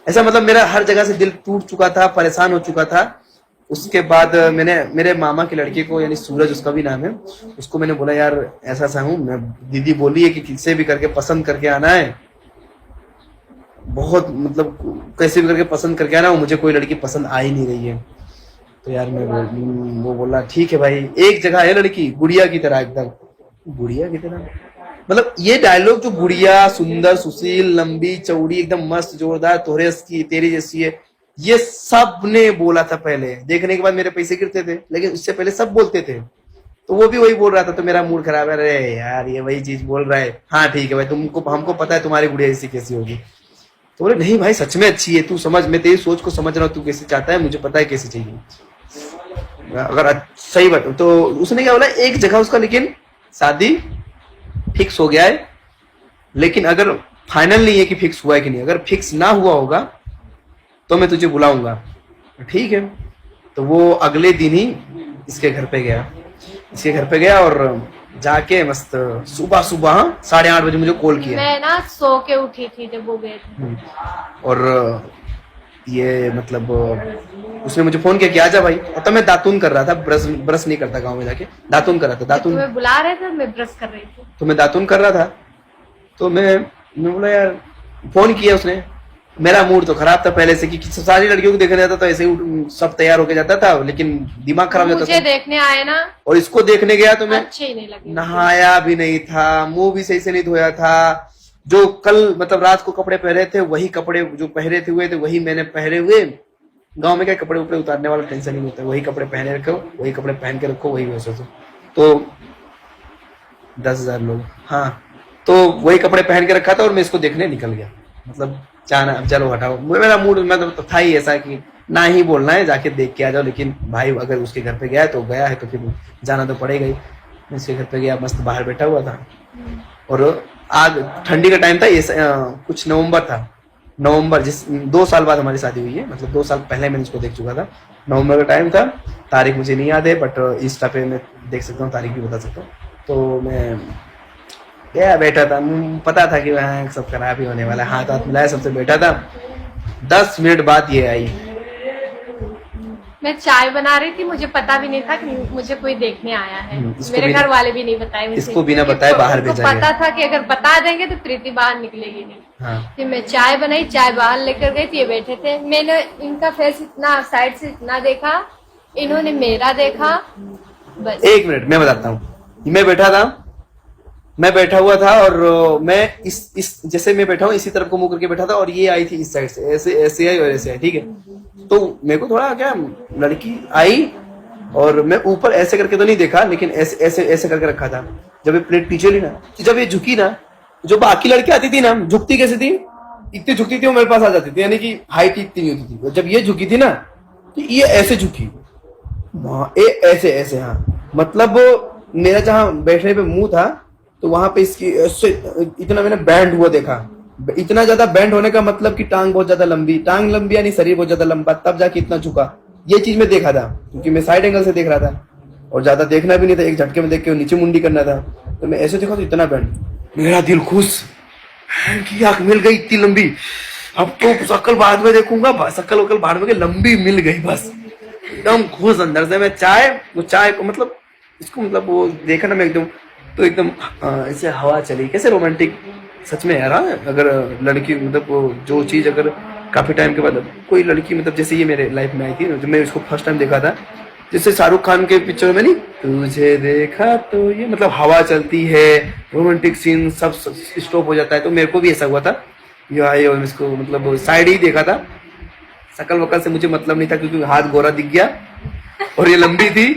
ऐसा मतलब मेरा हर जगह से दिल टूट चुका था, परेशान हो चुका था। उसके बाद मैंने मेरे मामा की लड़की को, यानी सूरज उसका भी नाम है, उसको मैंने बोला यार ऐसा ऐसा हूँ मैं, दीदी बोली है कि किसी भी करके पसंद करके आना है, बहुत मतलब कैसे भी करके पसंद करके आना, मुझे कोई लड़की पसंद आ ही नहीं रही है। तो यार वो बोला ठीक है भाई, एक जगह है लड़की गुड़िया की तरह एकदम, गुड़िया की तरह मतलब ये डायलॉग जो गुड़िया सुंदर सुशील लंबी चौड़ी एकदम मस्त जोरदार तोहरे की तेरी जैसी है, ये सब ने बोला था पहले, देखने के बाद मेरे पैसे गिरते थे, लेकिन उससे पहले सब बोलते थे। तो वो भी वही बोल रहा था, तो मेरा मूड खराब है, अरे यार ये वही चीज बोल रहा है, हाँ ठीक है भाई तुमको हमको पता है तुम्हारी गुड़िया ऐसी कैसी होगी। तो बोले नहीं भाई सच में अच्छी है, तू समझ, मैं तेरी सोच को समझ रहा हूँ, तू कैसे चाहता है मुझे पता है कैसे चाहिए। अगर सही बात तो उसने क्या बोला, एक जगह उसका लेकिन शादी फिक्स हो गया है, लेकिन अगर फाइनल नहीं है कि फिक्स हुआ है कि नहीं, अगर फिक्स ना हुआ होगा तो मैं तुझे बुलाऊंगा। ठीक है। तो वो अगले दिन ही इसके घर पे गया, इसके घर पे गया और जाके मस्त सुबह सुबह 8:30 बजे मुझे कॉल किया। मैं ना सो के उठी थी जब वो गए थे। और ये मतलब उसने मुझे फोन किया कि आजा भाई, और तब मैं दातून कर रहा था, ब्रश ब्रश नहीं करता गांव में जाके, दातून कर रहा था, दातून तुम्हें बुला रहे थे, मैं ब्रश कर रही थी। तो मैं दातून कर रहा था। तो मैं बोला यार, फोन किया उसने, मेरा मूड तो खराब था पहले से कि सारी लड़कियों को देखने जाता था, ऐसे ही सब तैयार होके जाता था, लेकिन दिमाग खराब जाता मुझे था। देखने आए ना, और इसको देखने गया तो मैं अच्छे ही नहीं लगे, नहाया भी नहीं था, मुंह भी सही से नहीं धोया था, जो कल मतलब रात को कपड़े पहने थे वही कपड़े जो पहने हुए थे वही मैंने पहने हुए। गांव में क्या कपड़े उपड़े उतारने वाला टेंशन नहीं होता, वही कपड़े पहने रखो, वही कपड़े पहन के रखो, वही वैसे तो 10,000 लोग, हाँ तो वही कपड़े पहन के रखा था और मैं इसको देखने निकल गया, मतलब जाना, चलो हटाओ, मेरा मूड मतलब तो था ही ऐसा कि ना ही बोलना है, जाके देख के आ जाओ, लेकिन भाई अगर उसके घर पे गया है तो गया है, तो फिर जाना तो पड़ेगा ही। मैं उसके घर पे गया, मस्त बाहर बैठा हुआ था, और आज ठंडी का टाइम था, ये कुछ नवंबर था, नवंबर जिस 2 साल बाद हमारी शादी हुई है, मतलब 2 साल पहले मैंने इसको देख चुका था, नवंबर का टाइम था, तारीख मुझे नहीं याद है बट इंस्टा पे मैं देख सकता हूँ, तारीख भी बता सकता हूँ। तो मैं गया बैठा था, पता था कि वहाँ सब खराब ही होने वाला है, हाथ हाथ मिलाया सबसे बैठा था। 10 मिनट बाद ये आई। मैं चाय बना रही थी, मुझे पता भी नहीं था कि मुझे कोई देखने आया है। मेरे घर वाले भी नहीं बताए मुझे, इसको बिना बताए बाहर भेजा गया। पता था कि अगर बता देंगे तो प्रीति बाहर निकलेगी नहीं। हाँ। फिर मैं चाय बनाई, चाय बाहर लेकर गई थी, ये बैठे थे, मैंने इनका फेस इतना साइड से इतना देखा, इन्होंने मेरा देखा, बस। 1 मिनट मैं बताता हूँ, मैं बैठा हुआ था और मैं इस जैसे मैं बैठा हूँ इसी तरफ को मुंह करके बैठा था, और ये आई थी इस साइड से, ऐसे ऐसे आई और ऐसे आई, ठीक है। तो मेरे को थोड़ा क्या, लड़की आई और मैं ऊपर ऐसे करके तो नहीं देखा, लेकिन ऐसे ऐसे ऐसे करके रखा था। जब ये प्लेट पीछे ली ना, जब ये झुकी ना, जो बाकी लड़की आती थी ना, झुकती कैसे थी, इतनी झुकती थी वो मेरे पास आ जाती थी, यानी कि हाइट इतनी नहीं होती थी। जब ये झुकी थी ना, तो ये ऐसे झुकी, ऐसे ऐसे, हाँ मतलब मेरा जहाँ बैठने पे मुंह था, तो वहां पे इसकी ऐसे इतना मैंने बैंड हुआ देखा, इतना ज्यादा बैंड होने का मतलब कि टांग बहुत ज्यादा लंबी, टांग लंबी यानी शरीर बहुत ज्यादा लंबा, तब जाके इतना झुका। ये चीज मैं देखा था क्योंकि मैं साइड एंगल से देख रहा था, और ज्यादा देखना भी नहीं था, एक झटके में देख के नीचे मुंडी करना था, तो मैं ऐसे देखा तो इतना बैंड, मेरा दिल खुश की आंख मिल गई इतनी लंबी, अब तो शक्ल बाद में देखूंगा, शक्ल वक्ल बाद में, लंबी मिल गई बस, एकदम खुश अंदर से। मैं वो चाय को मतलब इसको मतलब वो देखा ना मैं एकदम, तो एकदम ऐसे हवा चली, कैसे रोमांटिक सच में यार। अगर लड़की मतलब जो चीज अगर काफी टाइम के बाद कोई लड़की मतलब जैसे ये मेरे लाइफ में आई थी, जब मैं इसको फर्स्ट टाइम देखा था, जैसे शाहरुख खान के पिक्चर में नहीं, तुझे देखा तो ये मतलब हवा चलती है, रोमांटिक सीन सब स्टॉप हो जाता है, तो मेरे को भी ऐसा हुआ था। ये आए और इसको मतलब साइड ही देखा था, शकल वकल से मुझे मतलब नहीं था, क्योंकि हाथ गोरा दिख गया और ये लंबी थी,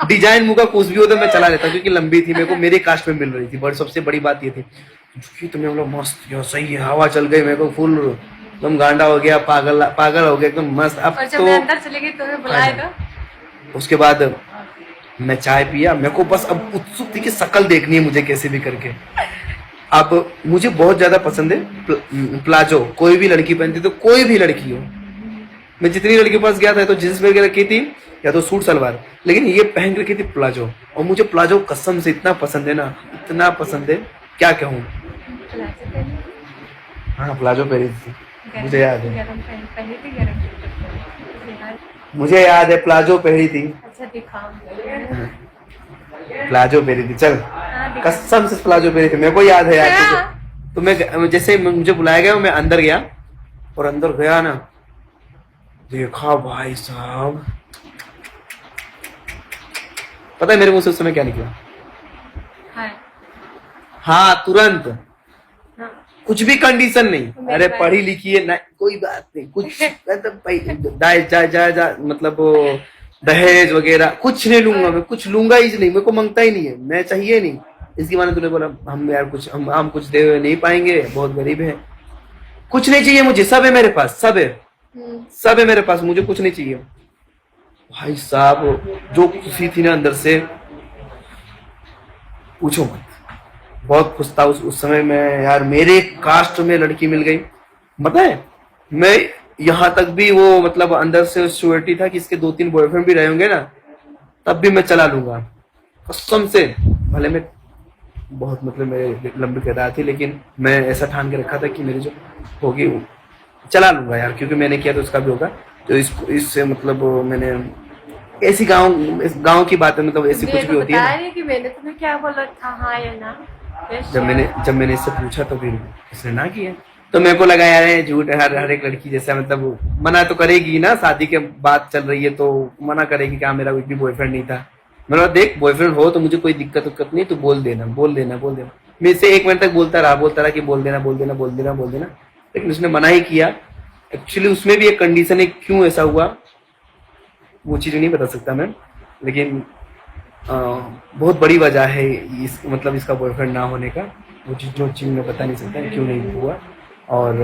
डिजाइन मुंह का कुछ भी होता मैं चला लेता, क्योंकि लंबी थी, मेरे को मेरे कास्ट में मिल रही थी, बड़ी सबसे बड़ी बात ये थी। तो मैं बोला मस्त यार, सही है, हवा चल गई, मेरे को फुल एकदम गांडा हो गया, पागल पागल हो गया एकदम मस्त। अब तो अंदर चले गई तुम्हें बुलाएगा। उसके बाद मैं चाय पिया, मेरे को बस अब उत्सुक थी कि शकल देखनी है मुझे कैसे भी करके। अब मुझे बहुत ज्यादा पसंद है प्लाजो, कोई भी लड़की पहनती, तो कोई भी लड़की हो, मैं जितनी लड़की के पास गया था तो जींस पहन के रखी थी या तो सूट सलवार, लेकिन ये पहन के रखी थी प्लाजो, और मुझे प्लाजो कसम से इतना पसंद है ना, इतना पसंद है क्या कहूँ। हाँ प्लाजो पहनी थी, मुझे याद है, गरम पहन पहनी थी, गरम टी-शर्ट पहनी थी। यार, मुझे याद है प्लाजो पहनी थी, अच्छा दिखाओ। प्लाजो पहनी थी, चल हाँ, दिखाओ। कसम से प्लाजो पहनी थी, मेरे को याद है यार। हाँ। तो मैं जैसे मुझे बुलाया गया, मैं अंदर गया, और अंदर गया ना, देखा भाई साहब, पता है मेरे मुंह से उस समय क्या निकला? हाँ, हाँ, तुरंत, हाँ। कुछ भी कंडीशन नहीं, मेरी अरे बात- पढ़ी लिखी है ना, कोई बात नहीं, कुछ मतलब वो दहेज वगैरह कुछ नहीं लूंगा, मैं कुछ लूंगा ही नहीं, मेरे को मांगता ही नहीं है, मैं चाहिए नहीं। इसकी माने तूने बोला हम यार कुछ हम कुछ दे नहीं पाएंगे, बहुत गरीब है, कुछ नहीं चाहिए मुझे, सब है मेरे पास, सब है, सब है मेरे पास, मुझे कुछ नहीं चाहिए। भाई साहब जो खुशी थी ना अंदर से, पूछो मत, बहुत खुश था उस समय में यार, मेरे कास्ट में लड़की मिल गई। पता है मैं यहाँ तक भी वो मतलब अंदर से श्योरिटी था कि इसके 2-3 बॉयफ्रेंड भी रहे होंगे ना, तब भी मैं चला लूंगा कसम से, भले मैं बहुत मतलब मेरे लंबी किताब थी, लेकिन मैं ऐसा ठान के रखा था कि मेरी जो होगी वो चला लूंगा यार, क्योंकि मैंने किया तो उसका भी होगा। तो इससे मतलब मैंने ऐसी गांव की बात है, मतलब ऐसी कुछ भी होती है ना। कि मैंने तुम्हें क्या बोला था, हाँ या ना? जब मैंने इससे पूछा तो फिर इसने ना किया, तो मेरे को लगा यार ये झूठ है, हर एक लड़की जैसा मतलब मना तो करेगी ना, शादी के बात चल रही है तो मना करेगी कि हाँ मेरा कोई भी बॉयफ्रेंड नहीं था। मैंने बोला देख बॉयफ्रेंड हो तो मुझे कोई दिक्कत नहीं, तो बोल देना बोल देना बोल देना। मैं इससे 1 मिनट तक बोलता रहा कि बोल देना बोल देना बोल देना बोल देना, लेकिन उसने मना ही किया। एक्चुअली उसमें भी एक कंडीशन है, क्यों ऐसा हुआ वो चीज़ नहीं बता सकता मैं, लेकिन बहुत बड़ी वजह है इस मतलब इसका बॉयफ्रेंड ना होने का, वो चीज़ जो चीज़ मैं बता नहीं सकता क्यों नहीं हुआ। और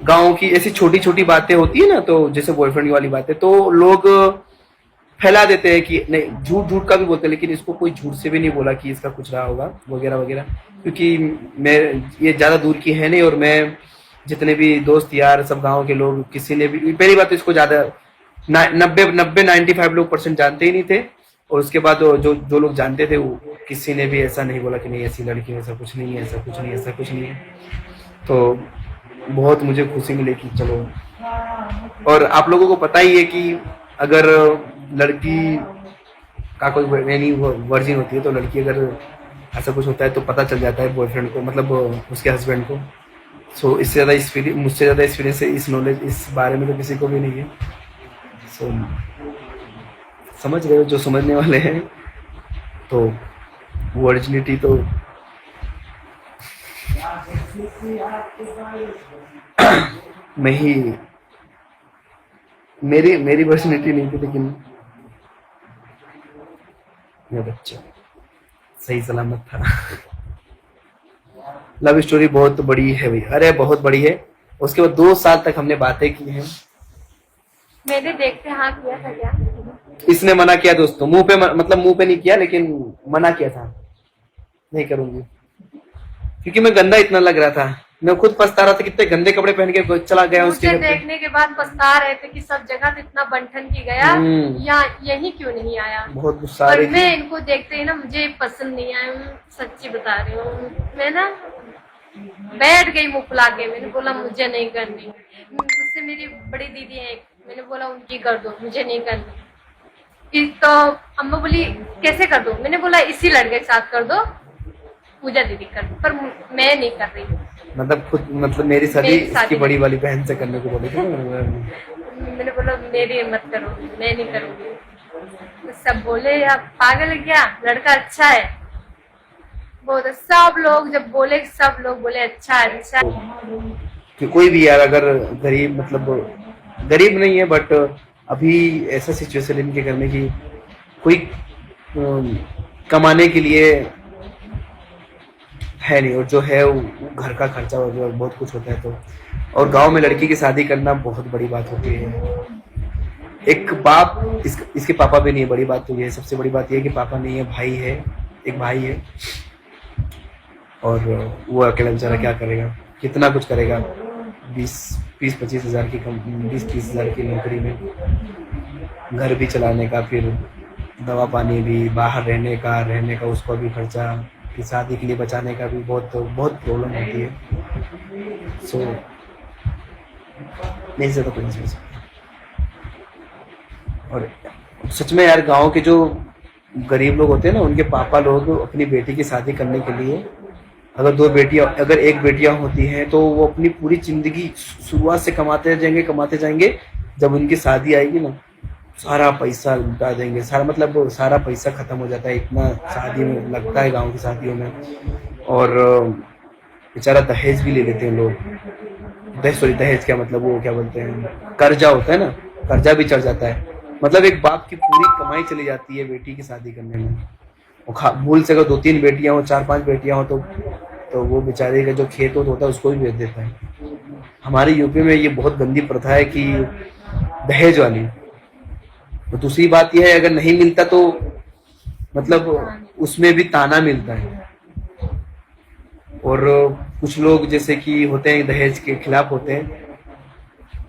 गांव की ऐसी छोटी छोटी बातें होती है ना, तो जैसे बॉयफ्रेंड वाली बातें तो लोग फैला देते हैं कि नहीं, झूठ झूठ का भी बोलते हैं, लेकिन इसको कोई झूठ से भी नहीं बोला कि इसका कुछ रहा होगा वगैरह वगैरह, क्योंकि मैं ये ज़्यादा दूर की है नहीं, और मैं जितने भी दोस्त यार सब गाँव के लोग, किसी ने भी पहली बात तो इसको ज़्यादा 95 लोग % जानते ही नहीं थे, और उसके बाद जो लोग जानते थे वो किसी ने भी ऐसा नहीं बोला कि नहीं ऐसी लड़की, ऐसा कुछ नहीं है, ऐसा कुछ नहीं है, ऐसा कुछ नहीं है। तो बहुत मुझे खुशी मिली कि चलो, और आप लोगों को पता ही है कि अगर लड़की का कोई यानी वर्जिन होती है, तो लड़की अगर ऐसा कुछ होता है तो पता चल जाता है बॉयफ्रेंड को, मतलब उसके हस्बैंड को। सो इससे ज़्यादा मुझसे ज़्यादा एक्सपीरियंस है, इस नॉलेज इस बारे में तो किसी को भी नहीं है। सो समझ रहे हो जो समझने वाले हैं, तो वो ओरिजिनिटी तो मैं ही, मेरी ओरिजिनिटी नहीं थी, लेकिन मेरा बच्चा सही सलामत था। लव स्टोरी बहुत बड़ी है भाई, अरे बहुत बड़ी है। उसके बाद 2 साल तक हमने बातें की हैं। मैंने देखते हाँ किया था क्या? इसने मना किया दोस्तों, मतलब मुंह पे नहीं किया, लेकिन मना किया था नहीं करूंगी, क्योंकि मैं गंदा इतना लग रहा था, मैं खुद पछता रहा था, कितने गंदे कपड़े पहन के चला गया उसके मुझे घर पे। देखने के बाद पछता रहे थे कि सब जगह तो इतना बंठन की गया, यहाँ यही क्यों नहीं आया। बहुत गुस्सा आ और रही थी। मैं इनको देखते ही ना मुझे पसंद नहीं आया, मैं सच्ची बता रही हूँ। मैं ना बैठ गई मुंह फुला के, मैंने बोला मुझे नहीं करनी। मुझसे मेरी बड़ी दीदी है एक, मैंने बोला उनकी कर दो, मुझे नहीं करनी। तो अम्मा बोली कैसे कर दो, मैंने बोला इसी लड़के के साथ कर दो, पूजा दीदी कर दो, पर मैं नहीं कर रही। मतलब खुद मतलब मेरी शादी इसकी बड़ी वाली बहन से करने को बोले थे। मैंने बोला मेरी मत करो, मैं नहीं करूंगी। सब बोले यार पागल है क्या, लड़का अच्छा है, बहुत सब लोग जब बोले, सब लोग बोले अच्छा अच्छा। कि कोई भी यार अगर गरीब, मतलब गरीब नहीं है, बट अभी ऐसा सिचुएशन है इनके घर में कि कोई कमाने के लिए है नहीं, और जो है वो घर का खर्चा और बहुत कुछ होता है। तो और गांव में लड़की की शादी करना बहुत बड़ी बात होती है। एक बाप, इसके पापा भी नहीं है, बड़ी बात तो ये है, सबसे बड़ी बात ये है कि पापा नहीं है, भाई है, एक भाई है, और वो अकेला बेचारा क्या करेगा, कितना कुछ करेगा। 20-25 हज़ार की 20-30 हज़ार की नौकरी में घर भी चलाने का, फिर दवा पानी भी, बाहर रहने का उसका भी खर्चा, फिर शादी के लिए बचाने का भी बहुत प्रॉब्लम होती है। सो नहीं ज्यादा कोई नहीं समझ सकता। और सच में यार गांव के जो गरीब लोग होते हैं ना, उनके पापा लोग अपनी बेटी की शादी करने के लिए, अगर एक बेटियां होती हैं तो वो अपनी पूरी जिंदगी शुरुआत से कमाते जाएंगे। जब उनकी शादी आएगी ना, सारा पैसा लुटा देंगे, सारा मतलब सारा पैसा खत्म हो जाता है, इतना शादी में लगता है गांव की शादियों में। और बेचारा दहेज भी ले लेते हैं लोग। दहेज क्या मतलब, वो क्या बोलते हैं, कर्जा होता है ना, कर्जा भी चढ़ जाता है। मतलब एक बाप की पूरी कमाई चली जाती है बेटी की शादी करने में। भूल से अगर 2-3 बेटियां हो, 4-5 बेटियां हो, तो वो बेचारे का जो खेत होता है उसको भी बेच देता है। हमारे यूपी में ये बहुत गंदी प्रथा है कि दहेज वाली। तो दूसरी बात यह है, अगर नहीं मिलता तो मतलब उसमें भी ताना मिलता है। और कुछ लोग जैसे कि होते हैं दहेज के खिलाफ होते हैं।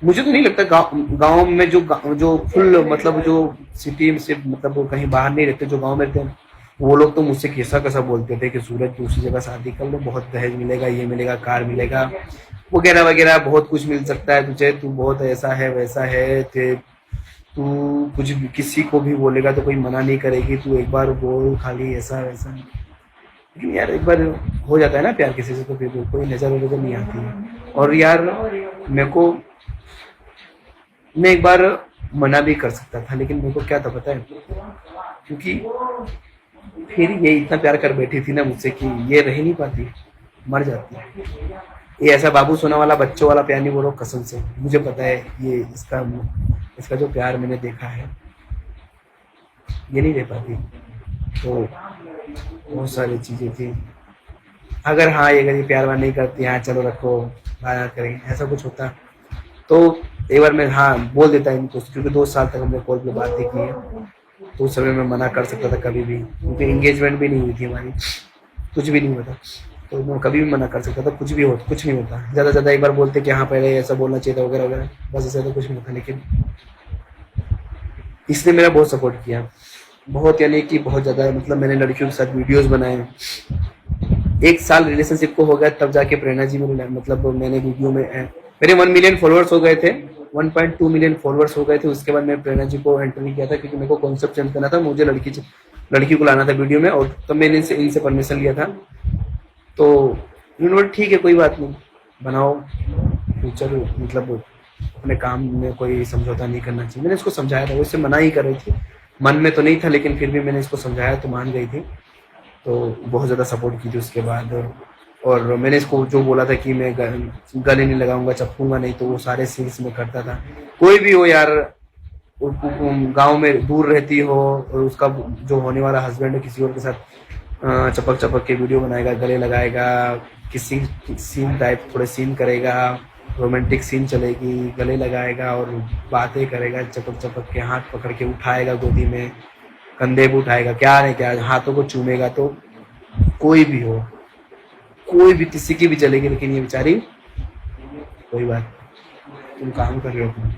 मुझे तो नहीं लगता गांव में जो फुल मतलब जो सिटी से मतलब वो कहीं बाहर नहीं रहते, जो गांव में रहते हैं, वो लोग तो मुझसे कैसा बोलते थे कि सूरज दूसरी जगह शादी कर लो, बहुत दहेज मिलेगा, ये मिलेगा, कार मिलेगा, वगैरह वगैरह, बहुत कुछ मिल सकता है तुझे, तू बहुत ऐसा है वैसा है, तू कुछ भी किसी को भी बोलेगा तो कोई मना नहीं करेगी, तू एक बार बोल खाली ऐसा वैसा। लेकिन यार एक बार हो जाता है ना प्यार किसी से, तो फिर कोई नजर नहीं आती है। और यार मैं एक बार मना भी कर सकता था, लेकिन मेरे को क्या था पता है, क्योंकि फिर ये इतना प्यार कर बैठी थी ना मुझसे कि ये रह नहीं पाती, मर जाती। ये ऐसा बाबू सोना वाला बच्चों वाला प्यार नहीं बोल रहा, कसम से मुझे पता है ये इसका जो प्यार मैंने देखा है, ये नहीं रह पाती। तो बहुत सारी चीजें थी। अगर ये प्यार वार नहीं करती, हाँ चलो रखो, बात करेंगे, ऐसा कुछ होता तो एक बार मैं बोल देता इनको, क्योंकि 2 साल तक हमने कॉल पे बातें की है, तो उस समय मैं मना कर सकता था कभी भी, क्योंकि एंगेजमेंट भी नहीं हुई थी हमारी, कुछ भी नहीं हुआ था, तो मैं कभी भी मना कर सकता था, कुछ नहीं होता। ज्यादा ज्यादा एक बार बोलते कि हाँ पहले ऐसा बोलना चाहिए था वगैरह वगैरह, बस ऐसा तो कुछ नहीं होता। लेकिन इसने मेरा बहुत सपोर्ट किया, बहुत, यानी कि बहुत ज्यादा। मतलब मैंने लड़कियों के साथ वीडियोस बनाए, 1 साल रिलेशनशिप को हो गया तब जाके प्रेरणा जी मैंने वीडियो में मेरे 1 मिलियन फॉलोअर्स हो गए थे, 1.2 मिलियन फॉलोअर्स हो गए थे। उसके बाद मैं प्रेरणा जी को एंटर नहीं किया था, क्योंकि मेरे को कॉन्सेप्ट चेंज करना था, मुझे लड़की को लाना था वीडियो में, और तब मैंने इनसे परमिशन लिया था। तो उन्होंने ठीक है कोई बात नहीं, बनाओ फ्यूचर, मतलब अपने काम में कोई समझौता नहीं करना चाहिए। मैंने इसको समझाया था, वो इससे मना ही कर रही थी, मन में तो नहीं था, लेकिन फिर भी मैंने इसको समझाया तो मान गई थी। तो बहुत ज़्यादा सपोर्ट की थी उसके बाद। और मैंने इसको जो बोला था कि मैं गले नहीं लगाऊंगा, चपूंगा नहीं, तो वो सारे सीन्स में करता था। कोई भी हो यार, गांव में दूर रहती हो और उसका जो होने वाला हस्बैंड है किसी और के साथ चपक के वीडियो बनाएगा, गले लगाएगा, किसी सीन टाइप थोड़े सीन करेगा, रोमांटिक सीन चलेगी, गले लगाएगा और बातें करेगा, चपक के हाथ पकड़ के उठाएगा गोदी में, कंधे पे उठाएगा, क्या हाथों को चूमेगा। तो कोई भी हो, कोई भी किसी की भी चलेगी, लेकिन ये बेचारी कोई बात, तुम काम कर रहे हो, तुम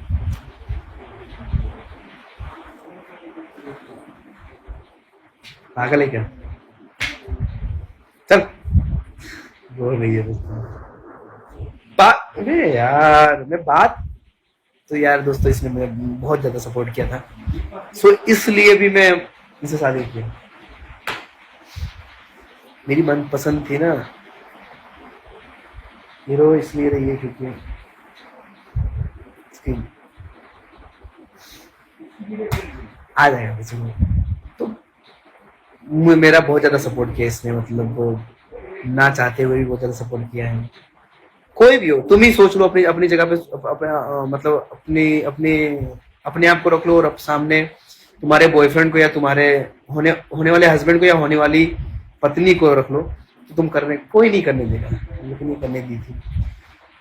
पागल है क्या? चल बोल रही है अरे यार मैं बात तो यार दोस्तों, इसने मुझे बहुत ज्यादा सपोर्ट किया था, सो इसलिए भी मैं इनसे शादी की। मेरी मनपसंद थी ना हीरो, इसलिए रही है क्योंकि आ जाएगा किसी को। तो मेरा बहुत ज्यादा सपोर्ट किया इसने, मतलब वो ना चाहते हुए भी बहुत ज्यादा सपोर्ट किया है। कोई भी हो, तुम ही सोच लो अपनी जगह पे, मतलब अपने आप को रख लो, और सामने तुम्हारे बॉयफ्रेंड को या तुम्हारे होने वाले हस्बैंड को या होने वाली पत्नी को रख लो, तो तुम कोई नहीं करने देगा, लेकिन ये करने दी थी।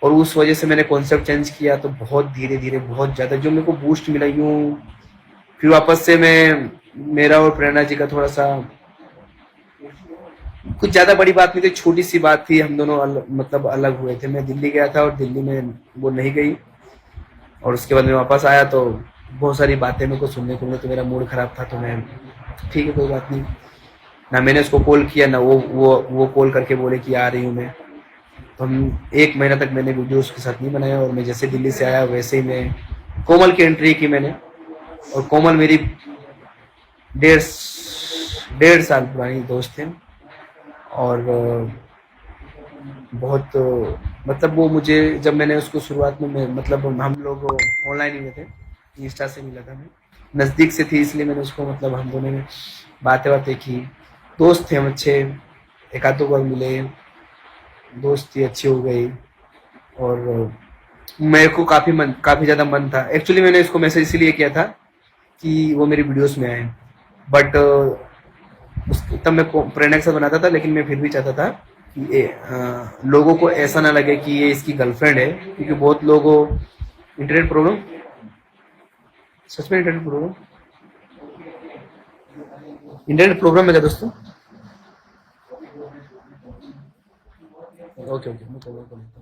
और उस वजह से मैंने कॉन्सेप्ट चेंज किया, तो बहुत धीरे धीरे बहुत ज्यादा जो मेरे को बूस्ट मिला यूं, फिर वापस से मेरा और प्रेरणा जी का थोड़ा सा, कुछ ज्यादा बड़ी बात नहीं थी, छोटी सी बात थी, हम दोनों मतलब अलग हुए थे। मैं दिल्ली गया था और दिल्ली में वो नहीं गई, और उसके बाद मैं वापस आया तो बहुत सारी बातें मेरे को सुनने को मिली, तो मेरा मूड खराब था। तो मैं ठीक है कोई बात नहीं, ना मैंने उसको कॉल किया, ना वो कॉल करके बोले कि आ रही हूँ मैं। तो हम 1 महीना तक मैंने वीडियो उसके साथ नहीं बनाया, और मैं जैसे दिल्ली से आया वैसे ही मैं कोमल की एंट्री की मैंने। और कोमल मेरी 1.5 साल पुरानी दोस्त है, और बहुत मतलब वो मुझे, जब मैंने उसको शुरुआत में मतलब हम लोग ऑनलाइन ही हुए थे, इंस्टा से मिला था, मैं नज़दीक से थी इसलिए मैंने उसको, मतलब हम दोनों ने बातें की, दोस्त थे हम अच्छे, एक आध दो बार मिले, दोस्ती अच्छी हो गई। और मेरे को काफ़ी ज़्यादा मन था, एक्चुअली मैंने इसको मैसेज इसीलिए किया था कि वो मेरी वीडियोस में आए, बट तब मैं प्रेरणा के साथ बनाता था, लेकिन मैं फिर भी चाहता था कि लोगों को ऐसा ना लगे कि ये इसकी गर्लफ्रेंड है, क्योंकि बहुत लोगों इंटरनेट प्रॉब्लम, सच में इंटरनेट प्रॉब्लम है क्या दोस्तों? ओके ओके, मैं कवर कर लेता हूँ।